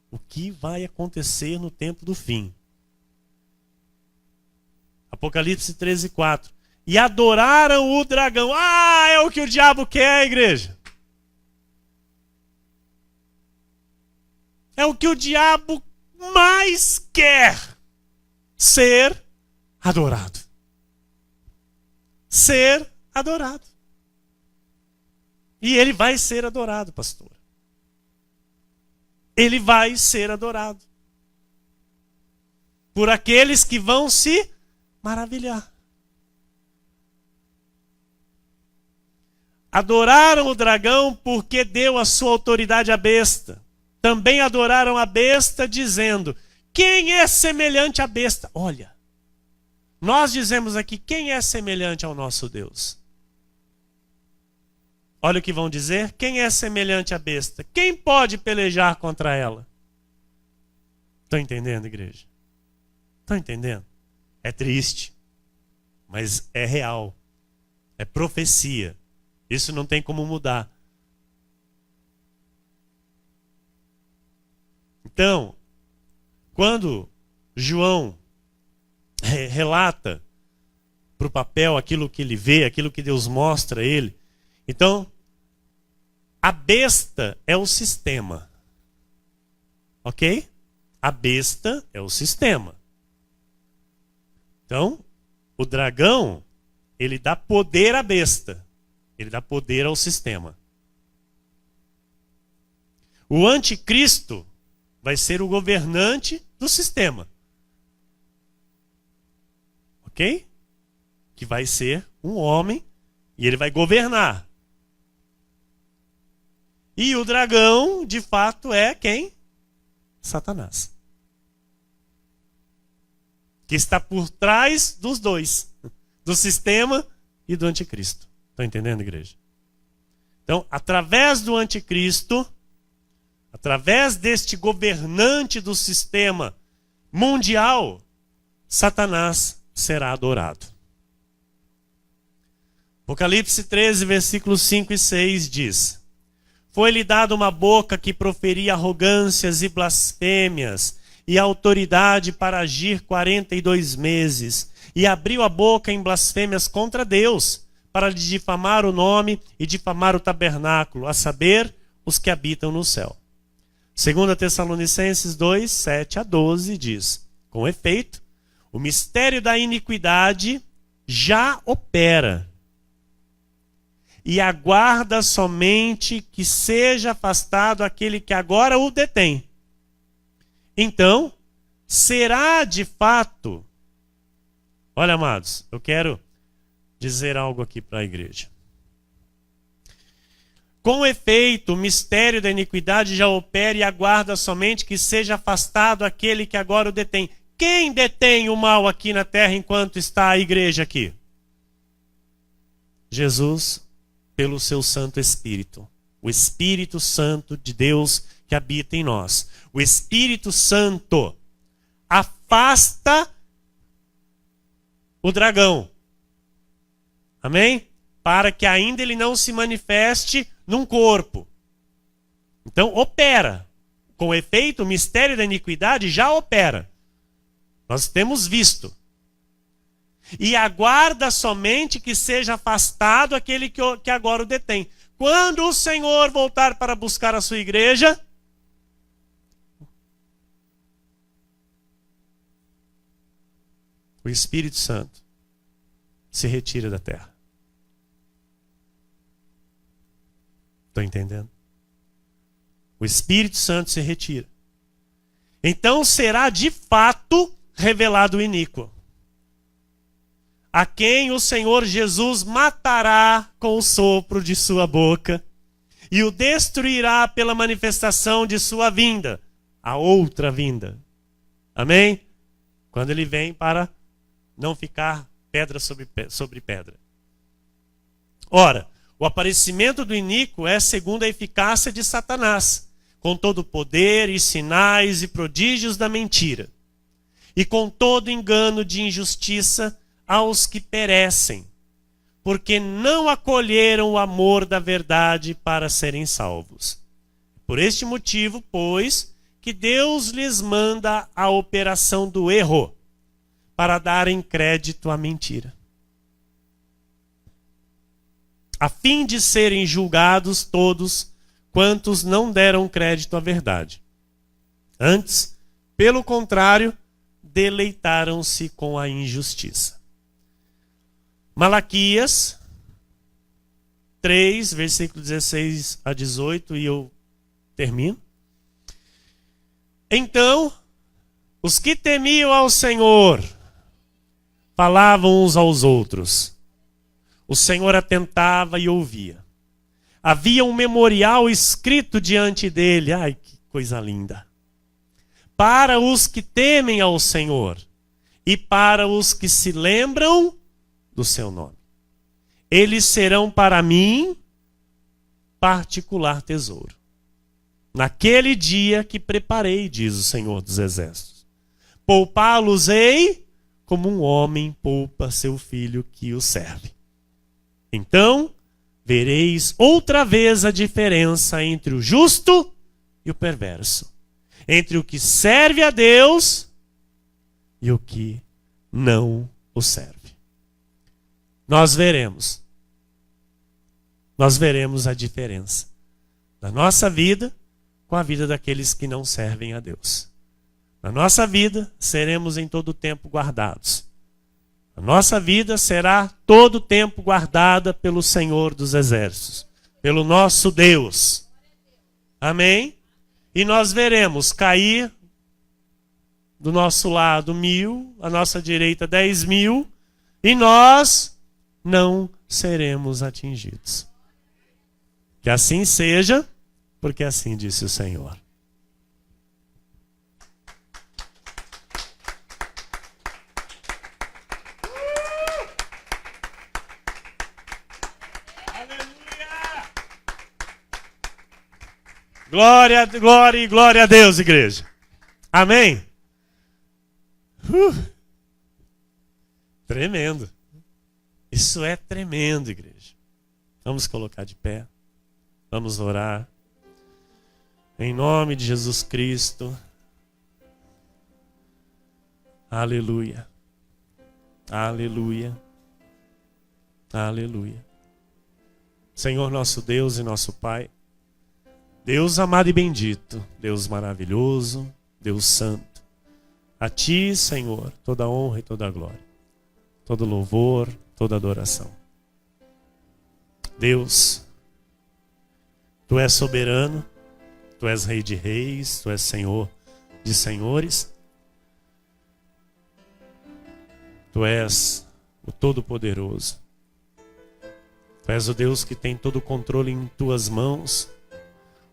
o que vai acontecer no tempo do fim. Apocalipse 13:4. E adoraram o dragão. É o que o diabo quer, igreja. É o que o diabo mais quer. Ser adorado. Ser adorado. E ele vai ser adorado, pastor. Ele vai ser adorado. Por aqueles que vão se maravilhar. Adoraram o dragão porque deu a sua autoridade à besta. Também adoraram a besta dizendo: quem é semelhante à besta? Olha, nós dizemos aqui, quem é semelhante ao nosso Deus? Olha o que vão dizer. Quem é semelhante à besta? Quem pode pelejar contra ela? Estão entendendo, igreja? Estão entendendo? É triste, mas é real. É profecia. Isso não tem como mudar. Então, quando João relata para o papel aquilo que ele vê, aquilo que Deus mostra a ele, então, a besta é o sistema. Ok? A besta é o sistema. Então, o dragão, ele dá poder à besta. Ele dá poder ao sistema. O anticristo vai ser o governante do sistema. Ok? Que vai ser um homem E ele vai governar. E o dragão, de fato, é quem? Satanás. Que está por trás dos dois. Do sistema e do anticristo. Estão entendendo, igreja? Então, através do anticristo, através deste governante do sistema mundial, Satanás será adorado. Apocalipse 13, versículos 5 e 6 diz: Foi-lhe dada uma boca que proferia arrogâncias e blasfêmias, e autoridade para agir 42 meses, e abriu a boca em blasfêmias contra Deus, para lhe difamar o nome e difamar o tabernáculo, a saber, os que habitam no céu. 2 Tessalonicenses 2, 7 a 12 diz: Com efeito, o mistério da iniquidade já opera, e aguarda somente que seja afastado aquele que agora o detém. Então, será de fato... Olha, amados, eu quero dizer algo aqui para a igreja. Com efeito, o mistério da iniquidade já opera e aguarda somente que seja afastado aquele que agora o detém. Quem detém o mal aqui na terra enquanto está a igreja aqui? Jesus, pelo seu Santo Espírito. O Espírito Santo de Deus que habita em nós. O Espírito Santo afasta o dragão. Amém? Para que ainda ele não se manifeste num corpo. Então, opera. Com efeito, o mistério da iniquidade já opera. Nós temos visto. E aguarda somente que seja afastado aquele que agora o detém. Quando o Senhor voltar para buscar a sua igreja, o Espírito Santo se retira da terra. Estão entendendo? O Espírito Santo se retira. Então será de fato revelado o iníquo, a quem o Senhor Jesus matará com o sopro de sua boca e o destruirá pela manifestação de sua vinda, a outra vinda. Amém? Quando ele vem para não ficar pedra sobre pedra. Ora, o aparecimento do iníquo é segundo a eficácia de Satanás, com todo o poder e sinais e prodígios da mentira, e com todo engano de injustiça aos que perecem, porque não acolheram o amor da verdade para serem salvos. Por este motivo, pois, que Deus lhes manda a operação do erro, para darem crédito à mentira, a fim de serem julgados todos quantos não deram crédito à verdade. Antes, pelo contrário, deleitaram-se com a injustiça. Malaquias 3, versículo 16 a 18, e eu termino. Então, os que temiam ao Senhor falavam uns aos outros. O Senhor atentava e ouvia. Havia um memorial escrito diante dele. Ai, que coisa linda! Para os que temem ao Senhor e para os que se lembram do seu nome. Eles serão para mim particular tesouro. Naquele dia que preparei, diz o Senhor dos Exércitos. Poupá-los-ei como um homem poupa seu filho que o serve. Então, vereis outra vez a diferença entre o justo e o perverso, entre o que serve a Deus e o que não o serve. Nós veremos a diferença da nossa vida com a vida daqueles que não servem a Deus. Na nossa vida, seremos em todo o tempo guardados. A nossa vida será todo o tempo guardada pelo Senhor dos Exércitos, pelo nosso Deus. Amém? E nós veremos cair do nosso lado 1.000, à nossa direita 10.000, e nós não seremos atingidos. Que assim seja, porque assim disse o Senhor. Glória, glória e glória a Deus, igreja. Amém? Tremendo. Isso é tremendo, igreja. Vamos colocar de pé. Vamos orar. Em nome de Jesus Cristo. Aleluia. Aleluia. Aleluia. Senhor nosso Deus e nosso Pai, Deus amado e bendito, Deus maravilhoso, Deus santo, a Ti, Senhor, toda honra e toda glória, todo louvor, toda adoração. Deus, Tu és soberano, Tu és Rei de reis, Tu és Senhor de senhores, Tu és o Todo-Poderoso, Tu és o Deus que tem todo o controle em Tuas mãos,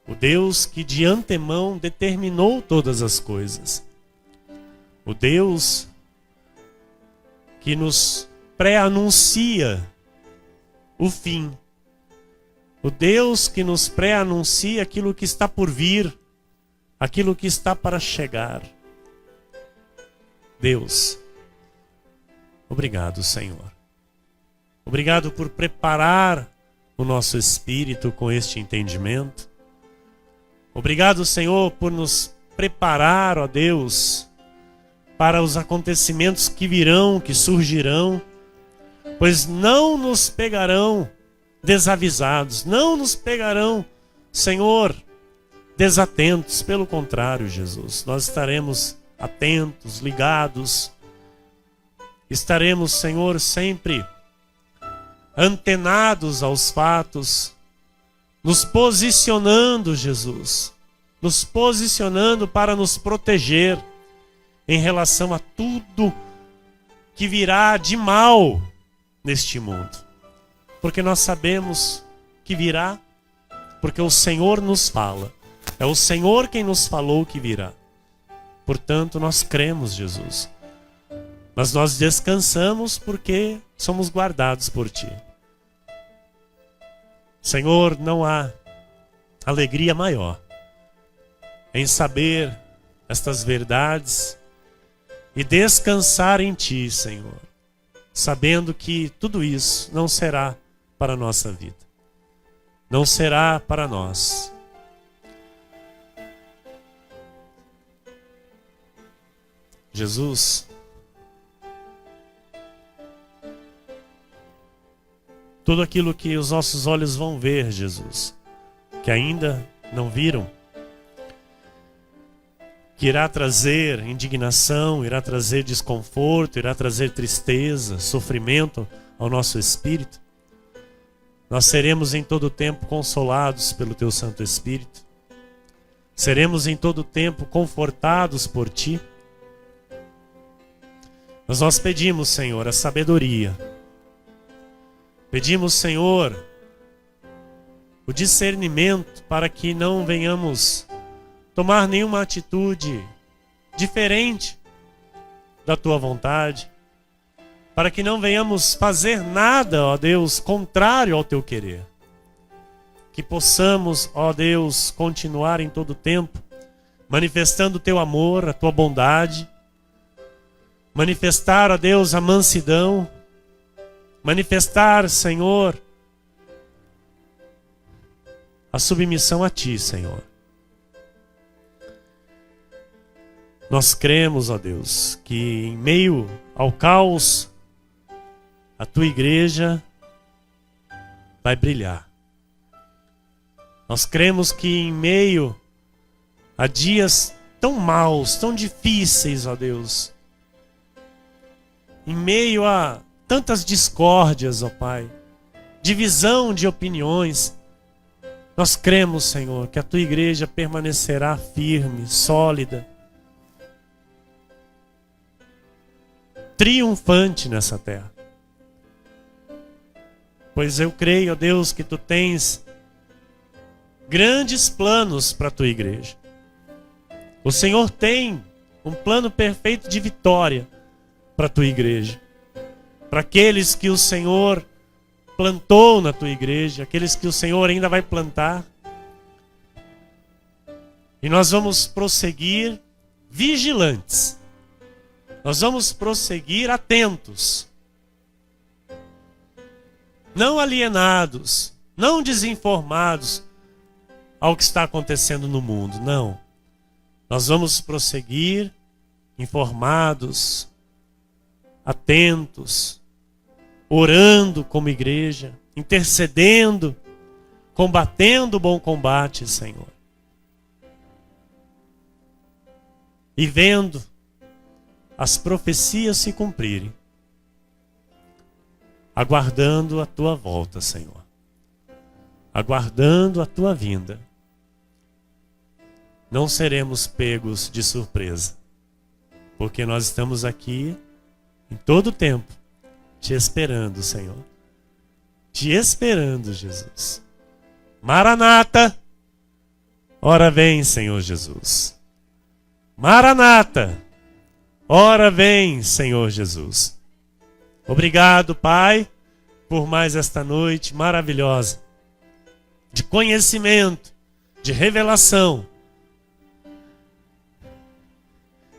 o Deus que de antemão determinou todas as coisas. O Deus que nos pré-anuncia o fim. O Deus que nos pré-anuncia aquilo que está por vir, aquilo que está para chegar. Deus, obrigado, Senhor. Obrigado por preparar o nosso espírito com este entendimento. Obrigado, Senhor, por nos preparar, ó Deus, para os acontecimentos que virão, que surgirão, pois não nos pegarão desavisados, não nos pegarão, Senhor, desatentos. Pelo contrário, Jesus, nós estaremos atentos, ligados, estaremos, Senhor, sempre antenados aos fatos, nos posicionando, Jesus, nos posicionando para nos proteger em relação a tudo que virá de mal neste mundo. Porque nós sabemos que virá, porque o Senhor nos fala. É o Senhor quem nos falou que virá. Portanto, nós cremos, Jesus. Mas nós descansamos porque somos guardados por Ti. Senhor, não há alegria maior em saber estas verdades e descansar em Ti, Senhor, sabendo que tudo isso não será para a nossa vida, não será para nós. Jesus, tudo aquilo que os nossos olhos vão ver, Jesus, que ainda não viram, que irá trazer indignação, irá trazer desconforto, irá trazer tristeza, sofrimento ao nosso espírito, nós seremos em todo tempo consolados pelo Teu Santo Espírito, seremos em todo tempo confortados por Ti. Mas nós pedimos, Senhor, a sabedoria. Pedimos, Senhor, o discernimento para que não venhamos tomar nenhuma atitude diferente da Tua vontade, para que não venhamos fazer nada, ó Deus, contrário ao Teu querer. Que possamos, ó Deus, continuar em todo tempo manifestando o Teu amor, a Tua bondade, manifestar, ó Deus, a mansidão, manifestar, Senhor, a submissão a Ti, Senhor. Nós cremos, ó Deus, que em meio ao caos, a Tua igreja vai brilhar. Nós cremos que em meio a dias tão maus, tão difíceis, ó Deus, em meio a tantas discórdias, ó Pai, divisão de opiniões, nós cremos, Senhor, que a Tua igreja permanecerá firme, sólida, triunfante nessa terra. pois eu creio, ó Deus, que tu tens grandes planos para a tua igreja. O Senhor tem um plano perfeito de vitória para a tua igreja. Para aqueles que o Senhor plantou na tua igreja, aqueles que o Senhor ainda vai plantar. E nós vamos prosseguir vigilantes. Nós vamos prosseguir atentos. Não alienados, não desinformados ao que está acontecendo no mundo, não. Nós vamos prosseguir informados, atentos, orando como igreja, intercedendo, combatendo o bom combate, Senhor. E vendo as profecias se cumprirem, aguardando a tua volta, Senhor. Aguardando a tua vinda. Não seremos pegos de surpresa, porque nós estamos aqui em todo o tempo, te esperando, Senhor. Te esperando, Jesus. Maranata! Ora vem, Senhor Jesus. Maranata! Ora vem, Senhor Jesus. Obrigado, Pai, por mais esta noite maravilhosa, de conhecimento, de revelação,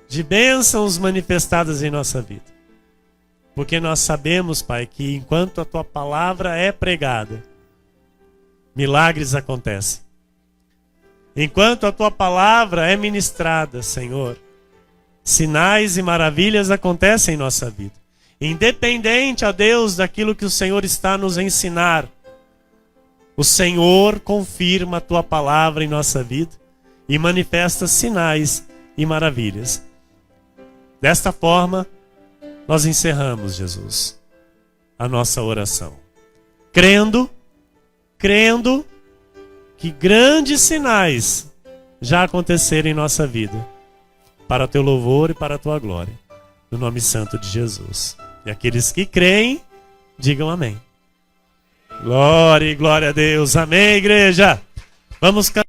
de bênçãos manifestadas em nossa vida. Porque nós sabemos, Pai, que enquanto a tua palavra é pregada, milagres acontecem. Enquanto a tua palavra é ministrada, Senhor, sinais e maravilhas acontecem em nossa vida. Independente, ó Deus, daquilo que o Senhor está a nos ensinar, o Senhor confirma a tua palavra em nossa vida e manifesta sinais e maravilhas. Desta forma, nós encerramos, Jesus, a nossa oração, crendo que grandes sinais já aconteceram em nossa vida, para o teu louvor e para a tua glória, no nome santo de Jesus. E aqueles que creem, digam amém. Glória e glória a Deus. Amém, igreja. Vamos cantar.